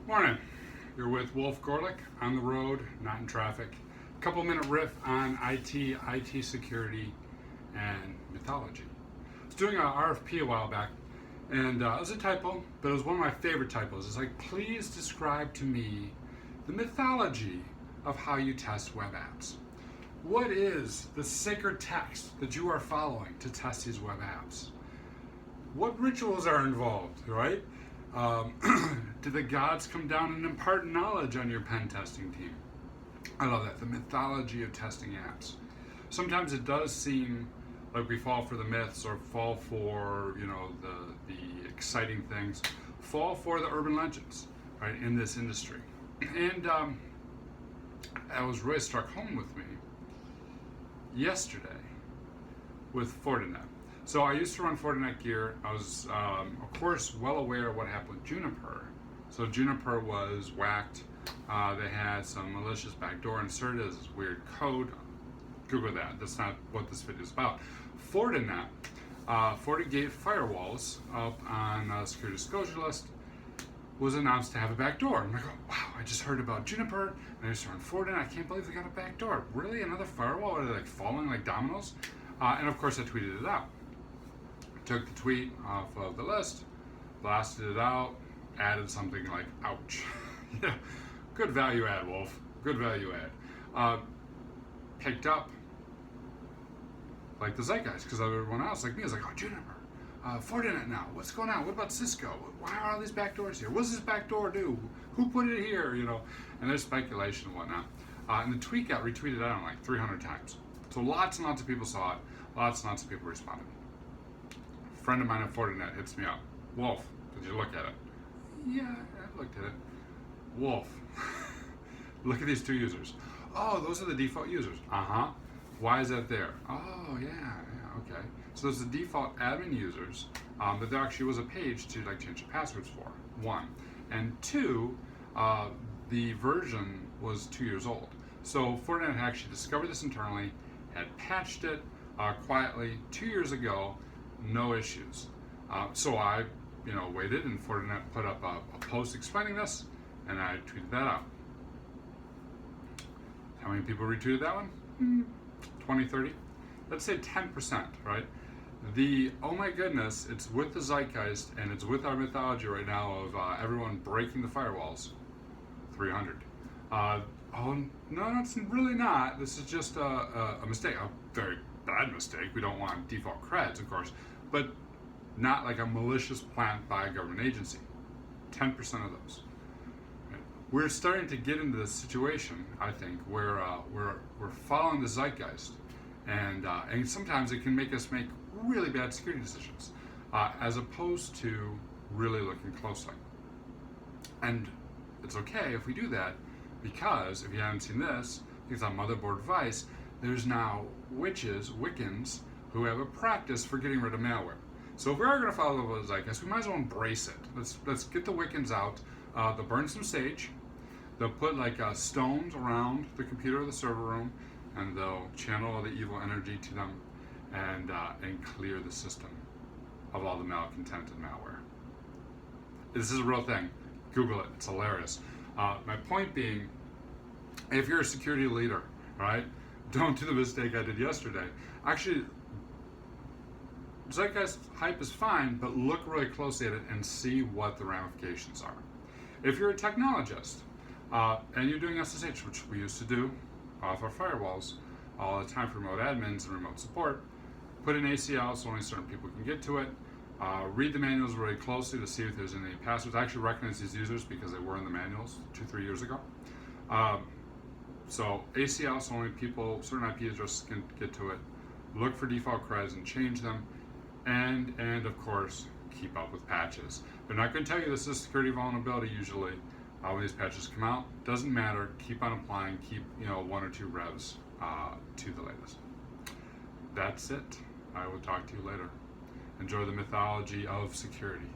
Morning. You're with Wolf Gorlick on the road, not in traffic. Couple minute riff on IT security, and mythology. I was doing an RFP a while back, and it was a typo, but it was one of my favorite typos. It's like, please describe to me the mythology of how you test web apps. What is the sacred text that you are following to test these web apps? What rituals are involved, right? Do the gods come down and impart knowledge on your pen testing team? I love that, the mythology of testing apps. Sometimes it does seem like we fall for the myths or fall for, the exciting things, fall for the urban legends, right, in this industry. And that was really struck home with me yesterday with Fortinet. So I used to run Fortinet gear. I was, of course, well aware of what happened with Juniper. So Juniper was whacked. They had some malicious backdoor inserted as this weird code. Google that. That's not what this video is about. Fortinet, FortiGate firewalls up on the security disclosure list was announced to have a backdoor. I'm like, oh, wow, I just heard about Juniper, and I just heard Fortinet. I can't believe they got a backdoor. Really? Another firewall? Are they like falling like dominoes? And of course, I tweeted it out. Took the tweet off of the list, blasted it out, added something like, ouch. Yeah, good value add, Wolf. Good value add. Picked up like the zeitgeist, because everyone else like me is like, oh, Juniper, Fortinet now, what's going on? What about Cisco? Why are all these backdoors here? What does this backdoor do? Who put it here? And there's speculation and whatnot. And the tweet got retweeted out like 300 times. So lots and lots of people saw it. Lots and lots of people responded. A friend of mine at Fortinet hits me up. Wolf, did you look at it? Yeah, I looked at it. Wolf, look at these two users. Oh, those are the default users. Uh-huh. Why is that there? Oh, yeah, okay. So there's the default admin users, but there actually was a page to change the passwords for, one. And two, the version was 2 years old. So Fortinet had actually discovered this internally, had patched it quietly 2 years ago, no issues. So I, waited, and Fortinet put up a post explaining this, and I tweeted that out. How many people retweeted that one? 20, 30? Let's say 10%, right? The, oh my goodness, it's with the zeitgeist, and it's with our mythology right now of everyone breaking the firewalls, 300. Oh, no, it's really not. This is just a mistake, a very bad mistake. We don't want default creds, of course, but not like a malicious plant by a government agency. 10% of those. Right? We're starting to get into this situation, I think, where we're following the zeitgeist, and sometimes it can make us make really bad security decisions, as opposed to really looking closely. And it's okay if we do that, because if you haven't seen this, it's on Motherboard Vice, there's now Wiccans, who have a practice for getting rid of malware. So if we are going to follow the zeitgeist, we might as well embrace it. Let's get the Wiccans out. They'll burn some sage. They'll put stones around the computer or the server room, and they'll channel all the evil energy to them, and clear the system of all the malcontent and malware. This is a real thing. Google it. It's hilarious. My point being, if you're a security leader, right, don't do the mistake I did yesterday. Actually, zeitgeist hype is fine, but look really closely at it and see what the ramifications are. If you're a technologist and you're doing SSH, which we used to do off our firewalls all the time for remote admins and remote support, put in ACL so only certain people can get to it. Read the manuals really closely to see if there's any passwords. I actually recognize these users because they were in the manuals 2-3 years ago. So ACL so only people, certain IP addresses can get to it. Look for default creds and change them. And of course, keep up with patches. They're not going to tell you this is a security vulnerability usually. When these patches come out, doesn't matter. Keep on applying. Keep 1 or 2 revs to the latest. That's it. I will talk to you later. Enjoy the mythology of security.